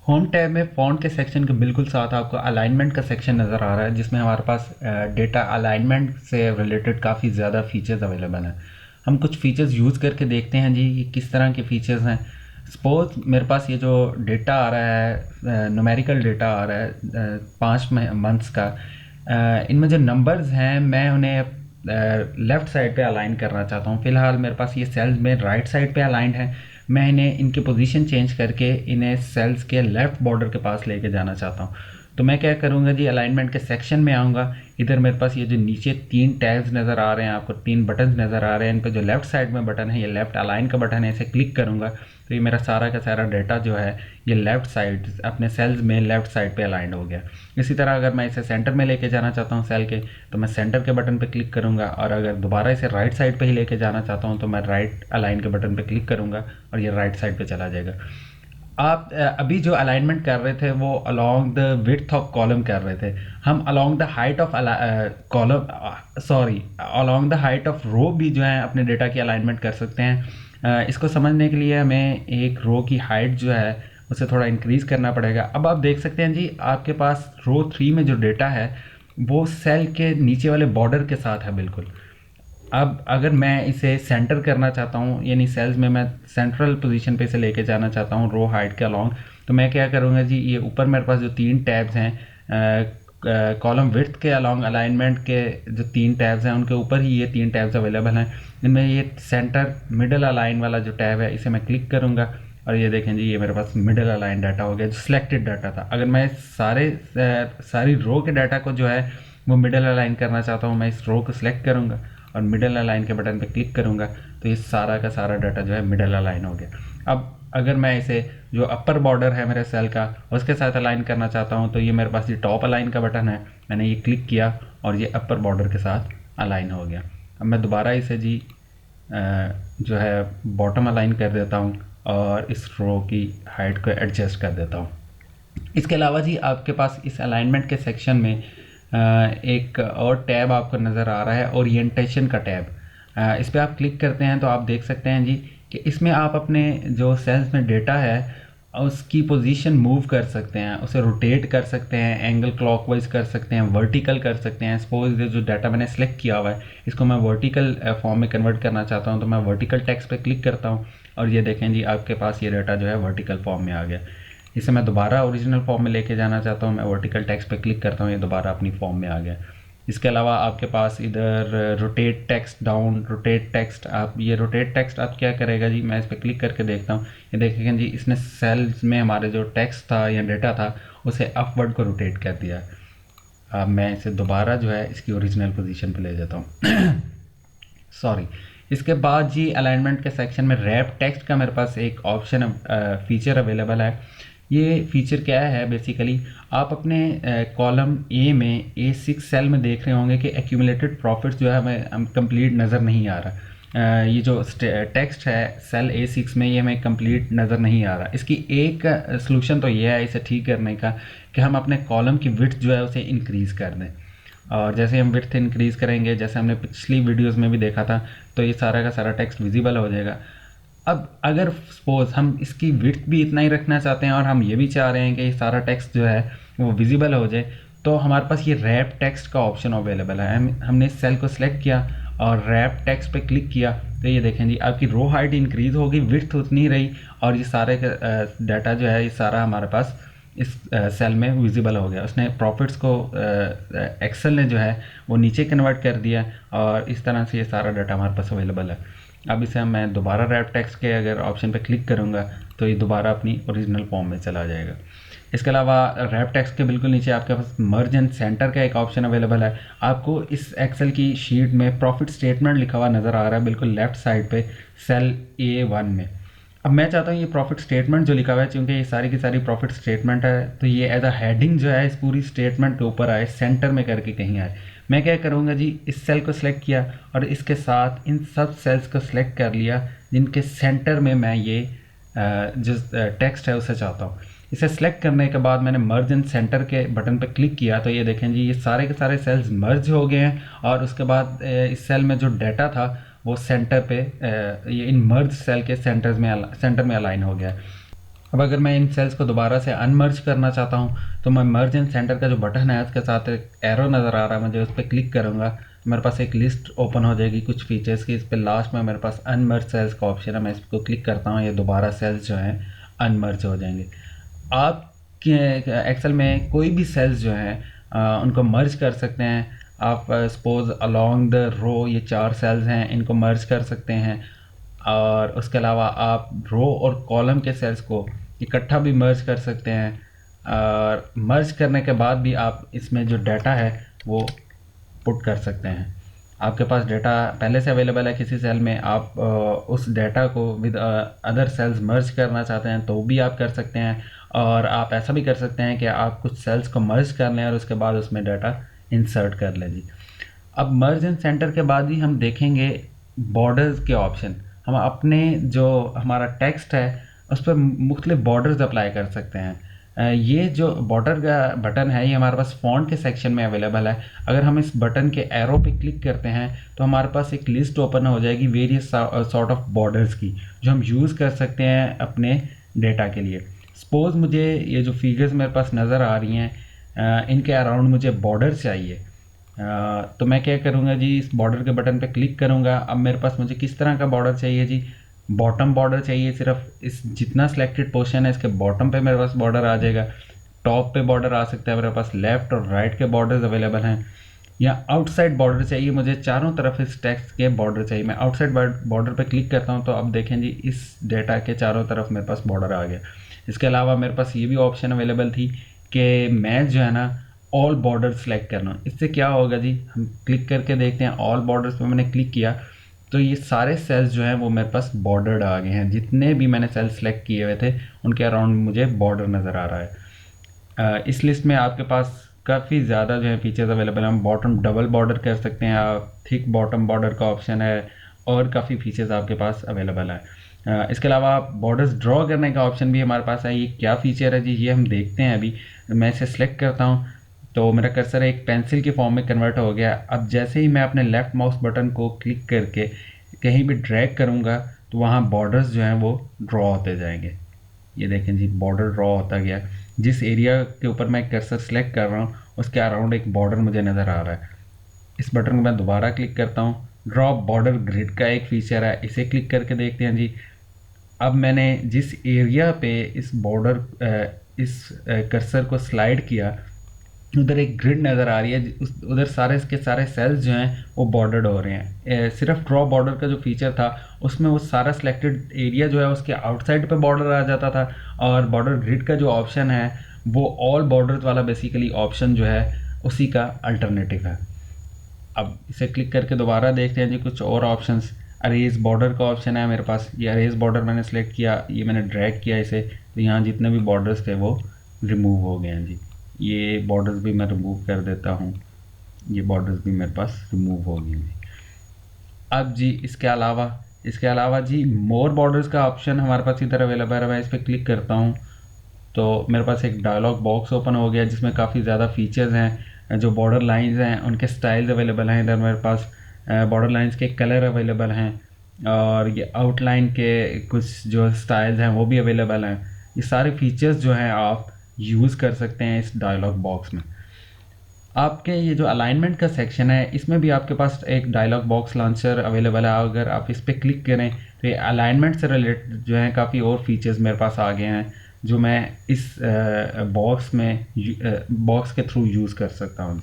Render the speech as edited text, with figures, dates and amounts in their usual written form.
Home tab में font के section के बिल्कुल साथ आपको अलाइनमेंट का सेक्शन नज़र आ रहा है, जिसमें हमारे पास डेटा अलाइनमेंट से रिलेटेड काफ़ी ज़्यादा फीचर्स अवेलेबल हैं। हम कुछ फीचर्स यूज़ करके देखते हैं जी, ये किस तरह के फीचर्स हैं। सपोज मेरे पास ये जो डेटा आ रहा है, न्यूमेरिकल डेटा आ रहा है 5 मंथ्स का, इनमें जो नंबर्स हैं मैं उन्हें लेफ़्ट साइड पे अलाइन करना चाहता हूँ। फ़िलहाल मेरे पास ये सेल्स में राइट साइड पे अलाइंड है। मैं इन्हें इनकी पोजीशन चेंज करके इन्हें सेल्स के लेफ़्ट बॉर्डर के पास लेके जाना चाहता हूँ। तो मैं क्या करूँगा जी, अलाइनमेंट के सेक्शन में आऊँगा। इधर मेरे पास ये जो नीचे 3 टैब्स नज़र आ रहे हैं, आपको 3 बटन्स नज़र आ रहे हैं। इन पर जो लेफ़्ट साइड में बटन है, ये लेफ़्ट अलाइन का बटन है, इसे क्लिक करूँगा तो ये मेरा सारा का सारा डाटा जो है ये लेफ़्ट साइड अपने सेल्स में लेफ़्ट साइड पे अलाइंड हो गया। इसी तरह अगर मैं इसे सेंटर में लेके जाना चाहता हूँ सेल के, तो मैं सेंटर के बटन पे क्लिक करूँगा, और अगर दोबारा इसे राइट साइड पे ही लेके जाना चाहता हूँ तो मैं राइट अलाइन के बटन पे क्लिक करूँगा और ये राइट साइड पे चला जाएगा। आप अभी जो अलाइनमेंट कर रहे थे वो along the width of column कर रहे थे। हम along the height of column sorry along the height of row भी जो है अपने डेटा की अलाइनमेंट कर सकते हैं। इसको समझने के लिए हमें एक रो की हाइट जो है उसे थोड़ा इंक्रीज़ करना पड़ेगा। अब आप देख सकते हैं जी, आपके पास रो 3 में जो डेटा है वो सेल के नीचे वाले बॉर्डर के साथ है बिल्कुल। अब अगर मैं इसे सेंटर करना चाहता हूँ, यानी सेल्स में मैं सेंट्रल पोजीशन पे इसे लेके जाना चाहता हूँ रो हाइट के अलोंग, तो मैं क्या करूँगा जी, ये ऊपर मेरे पास जो 3 टैब्स हैं, कॉलम विड्थ के अलोंग अलाइनमेंट के जो 3 टैब्स हैं उनके ऊपर ही ये 3 टैब्स अवेलेबल हैं। इनमें ये सेंटर मिडल अलाइन वाला जो टैब है इसे मैं क्लिक करूँगा और ये देखें जी, ये मेरे पास मिडल अलाइन डाटा हो गया जो सिलेक्टेड डाटा था। अगर मैं सारी रो के डाटा को जो है वो मिडल अलाइन करना चाहता हूँ, मैं इस रो को सिलेक्ट करूँगा और मिडल अलाइन के बटन पे क्लिक करूँगा तो ये सारा का सारा डाटा जो है मिडल अलाइन हो गया। अब अगर मैं इसे जो अपर बॉर्डर है मेरे सेल का उसके साथ अलाइन करना चाहता हूँ तो ये मेरे पास ये टॉप अलाइन का बटन है, मैंने ये क्लिक किया और ये अपर बॉर्डर के साथ अलाइन हो गया। अब मैं दोबारा इसे जी जो है बॉटम अलाइन कर देता हूँ और इस रो की हाइट को एडजस्ट कर देता हूँ। इसके अलावा जी आपके पास इस अलाइनमेंट के सेक्शन में एक और टैब आपको नज़र आ रहा है, ओरिएंटेशन का टैब। इस पर आप क्लिक करते हैं तो आप देख सकते हैं जी कि इसमें आप अपने जो सेल्स में डेटा है उसकी पोजीशन मूव कर सकते हैं, उसे रोटेट कर सकते हैं, एंगल क्लॉकवाइज कर सकते हैं, वर्टिकल कर सकते हैं। सपोज ये जो डाटा मैंने सेलेक्ट किया हुआ है इसको मैं वर्टिकल फॉर्म में कन्वर्ट करना चाहता हूँ तो मैं वर्टिकल टेक्स्ट पे क्लिक करता हूँ और ये देखें जी, आपके पास ये डाटा जो है वर्टिकल फॉर्म में आ गया। इसे मैं दोबारा ओरिजिनल फॉर्म में लेके जाना चाहता हूँ, मैं वर्टिकल टेक्स्ट पे क्लिक करता हूँ, ये दोबारा अपनी फॉर्म में आ गया। इसके अलावा आपके पास इधर rotate text down, rotate text, आप ये रोटेट टेक्स्ट आप क्या करेगा जी, मैं इस पर क्लिक करके देखता हूँ। ये देखेंगे जी, इसने सेल्स में हमारे जो टेक्स्ट था या डेटा था उसे अपवर्ड को रोटेट कर दिया। अब मैं इसे दोबारा जो है इसकी ओरिजिनल पोजीशन पे ले जाता हूँ सॉरी। इसके बाद जी अलाइनमेंट के सेक्शन में रैप टेक्स्ट का मेरे पास एक ऑप्शन फीचर अवेलेबल है। ये फीचर क्या है, बेसिकली आप अपने कॉलम ए में A6 सेल में देख रहे होंगे कि एक्यूमुलेटेड प्रॉफिट्स जो है हमें कंप्लीट नज़र नहीं आ रहा। ये जो टेक्स्ट है सेल A6 में ये हमें कंप्लीट नज़र नहीं आ रहा। इसकी एक सलूशन तो ये है इसे ठीक करने का कि हम अपने कॉलम की विड्थ जो है उसे इंक्रीज़ कर दें, और जैसे हम विड्थ इंक्रीज़ करेंगे, जैसे हमने पिछली वीडियोस में भी देखा था, तो ये सारा का सारा टेक्स्ट विजिबल हो जाएगा। अब अगर सपोज हम इसकी विड्थ भी इतना ही रखना चाहते हैं और हम ये भी चाह रहे हैं कि सारा टेक्स्ट जो है वो विजिबल हो जाए, तो हमारे पास ये रैप टेक्स्ट का ऑप्शन अवेलेबल है। हमने इस सेल को सिलेक्ट किया और रैप टेक्स्ट पे क्लिक किया तो ये देखें जी, आपकी रो हाइट इंक्रीज़ होगी, विड्थ उतनी रही और ये सारे डाटा जो है ये सारा हमारे पास इस सेल में विजिबल हो गया। उसने प्रॉफिट्स को एक्सेल ने जो है वो नीचे कन्वर्ट कर दिया और इस तरह से ये सारा डाटा हमारे पास अवेलेबल है। अब इसे मैं दोबारा रैप टेक्स्ट के अगर ऑप्शन पे क्लिक करूँगा तो ये दोबारा अपनी ओरिजिनल फॉर्म में चला जाएगा। इसके अलावा रैप टेक्स्ट के बिल्कुल नीचे आपके पास मर्ज एंड सेंटर का एक ऑप्शन अवेलेबल है। आपको इस एक्सेल की शीट में प्रॉफिट स्टेटमेंट लिखा हुआ नज़र आ रहा है बिल्कुल लेफ्ट साइड पे सेल A1 में। अब मैं चाहता हूँ ये प्रॉफिट स्टेटमेंट जो लिखा हुआ है, चूँकि ये सारी की सारी प्रॉफिट स्टेटमेंट है, तो ये एज अ हेडिंग जो है इस पूरी स्टेटमेंट के ऊपर आए, सेंटर में करके कहीं आए। मैं क्या करूँगा जी, इस सेल को सिलेक्ट किया और इसके साथ इन सब सेल्स को सिलेक्ट कर लिया जिनके सेंटर में मैं ये जो टेक्स्ट है उसे चाहता हूँ। इसे सिलेक्ट करने के बाद मैंने मर्ज एंड सेंटर के बटन पर क्लिक किया तो ये देखें जी, ये सारे के सारे सेल्स मर्ज हो गए हैं और उसके बाद इस सेल में जो डाटा था वो सेंटर पे ये इन मर्ज सेल के सेंटर में अलाइन हो गया। अब अगर मैं इन सेल्स को दोबारा से अनमर्ज करना चाहता हूँ तो मैं मर्ज इन सेंटर का जो बटन है उसके साथ एक एरो नज़र आ रहा है, मुझे उस पर क्लिक करूँगा मेरे पास एक लिस्ट ओपन हो जाएगी कुछ फीचर्स की। इस पर लास्ट में मेरे पास अनमर्ज सेल्स का ऑप्शन है, मैं इसको क्लिक करता हूँ, ये दोबारा सेल्स जो हैं अनमर्ज हो जाएंगे। आप एक्सेल में कोई भी सेल्स जो हैं उनको मर्ज कर सकते हैं। आप सपोज अलोंग द रो ये 4 सेल्स हैं, इनको मर्ज कर सकते हैं। और उसके अलावा आप रो और कॉलम के सेल्स को इकट्ठा भी मर्ज कर सकते हैं। और मर्ज करने के बाद भी आप इसमें जो डाटा है वो पुट कर सकते हैं। आपके पास डाटा पहले से अवेलेबल है किसी सेल में, आप उस डाटा को विद अदर सेल्स मर्ज करना चाहते हैं तो भी आप कर सकते हैं। और आप ऐसा भी कर सकते हैं कि आप कुछ सेल्स को मर्ज कर लें और उसके बाद उसमें डाटा इंसर्ट कर लें जी। अब मर्ज इन सेंटर के बाद ही हम देखेंगे बॉर्डर्स के ऑप्शन। हम अपने जो हमारा टेक्स्ट है उस पर मुख्तलिफ बॉर्डर्स अप्लाई कर सकते हैं। ये जो बॉर्डर का बटन है ये हमारे पास फ़ॉन्ट के सेक्शन में अवेलेबल है। अगर हम इस बटन के एरो पे क्लिक करते हैं तो हमारे पास एक लिस्ट ओपन हो जाएगी वेरियस सॉर्ट ऑफ बॉर्डर्स की, जो हम यूज़ कर सकते हैं अपने डेटा के लिए। सपोज़ मुझे ये जो फिगर्स मेरे पास नज़र आ रही हैं इनके अराउंड मुझे बॉर्डर चाहिए, तो मैं क्या करूँगा जी, इस बॉर्डर के बटन पे क्लिक करूँगा। अब मेरे पास मुझे किस तरह का बॉर्डर चाहिए जी, बॉटम बॉर्डर चाहिए। सिर्फ इस जितना सिलेक्टेड पोर्शन है इसके बॉटम पे मेरे पास बॉर्डर आ जाएगा। टॉप पे बॉर्डर आ सकता है मेरे पास, लेफ़्ट और राइट के बॉर्डर्स अवेलेबल हैं। या आउटसाइड बॉर्डर चाहिए, मुझे चारों तरफ इस टेक्स्ट के बॉर्डर चाहिए। मैं आउटसाइड बॉर्डर पे क्लिक करता हूँ तो अब देखें जी इस डेटा के चारों तरफ मेरे पास बॉर्डर आ गया। इसके अलावा मेरे पास ये भी ऑप्शन अवेलेबल थी कि मैं जो है ना ऑल बॉर्डर सेलेक्ट करना। इससे क्या होगा जी, हम क्लिक करके देखते हैं। ऑल बॉर्डर्स पे मैंने क्लिक किया तो ये सारे सेल्स जो हैं वो मेरे पास बॉर्डर्ड आ गए हैं। जितने भी मैंने सेल्स सेलेक्ट किए हुए थे उनके अराउंड मुझे बॉर्डर नज़र आ रहा है। इस लिस्ट में आपके पास काफ़ी ज़्यादा जो है फीचर्स अवेलेबल हैं। हम बॉटम डबल बॉर्डर कर सकते हैं, आप थिक बॉटम बॉर्डर का ऑप्शन है और काफ़ी फीचर्स आपके पास अवेलेबल है। इसके अलावा आप बॉर्डर्स ड्रॉ करने का ऑप्शन भी हमारे पास है। ये क्या फ़ीचर है जी, ये हम देखते हैं अभी। मैं इसे सेलेक्ट करता हूँ तो मेरा कर्सर एक पेंसिल के फॉर्म में कन्वर्ट हो गया। अब जैसे ही मैं अपने लेफ़्ट माउस बटन को क्लिक करके कहीं भी ड्रैग करूँगा तो वहाँ बॉर्डर्स जो हैं वो ड्रॉ होते जाएंगे। ये देखें जी बॉर्डर ड्रॉ होता गया। जिस एरिया के ऊपर मैं कर्सर सेलेक्ट कर रहा हूँ उसके अराउंड एक बॉर्डर मुझे नज़र आ रहा है। इस बटन को मैं दोबारा क्लिक करता हूँ। ड्रॉ बॉर्डर ग्रिड का एक फ़ीचर है, इसे क्लिक करके देखते हैं जी। अब मैंने जिस एरिया पे इस बॉर्डर इस कर्सर को स्लाइड किया उधर एक ग्रिड नज़र आ रही है, उधर सारे के सारे सेल्स जो हैं वो बॉर्डर्ड हो रहे हैं। सिर्फ ड्रॉ बॉर्डर का जो फीचर था उसमें वो सारा सिलेक्टेड एरिया जो है उसके आउटसाइड पे बॉर्डर आ जाता था। और बॉर्डर ग्रिड का जो ऑप्शन है वो ऑल बॉर्डर्स वाला बेसिकली ऑप्शन जो है उसी का अल्टरनेटिव है। अब इसे क्लिक करके दोबारा देखते हैं जी कुछ और ऑप्शंस। अरेज बॉर्डर का ऑप्शन है मेरे पास। ये अरेज बॉर्डर मैंने सेलेक्ट किया, ये मैंने ड्रैग किया इसे, तो यहाँ जितने भी बॉर्डर्स थे वो रिमूव हो गए हैं जी। ये बॉर्डर्स भी मैं रिमूव कर देता हूँ, ये बॉर्डर्स भी मेरे पास रिमूव हो गए हैं। अब जी इसके अलावा जी मोर बॉर्डर्स का ऑप्शन हमारे पास इधर अवेलेबल है। मैं इस पर क्लिक करता हूँ तो मेरे पास एक डायलॉग बॉक्स ओपन हो गया जिसमें काफ़ी ज़्यादा फीचर्स हैं। जो बॉर्डर लाइंस हैं उनके स्टाइल्स अवेलेबल हैं। इधर मेरे पास बॉर्डर लाइंस के कलर अवेलेबल हैं और ये आउटलाइन के कुछ जो स्टाइल्स हैं वो भी अवेलेबल हैं। ये सारे फीचर्स जो हैं आप यूज़ कर सकते हैं इस डायलॉग बॉक्स में। आपके ये जो अलाइनमेंट का सेक्शन है इसमें भी आपके पास एक डायलॉग बॉक्स लॉन्चर अवेलेबल है। अगर आप इस पर क्लिक करें तो ये अलाइनमेंट से रिलेटेड जो है काफ़ी और फीचर्स मेरे पास आ गए हैं जो मैं इस बॉक्स के थ्रू यूज़ कर सकता हूँ।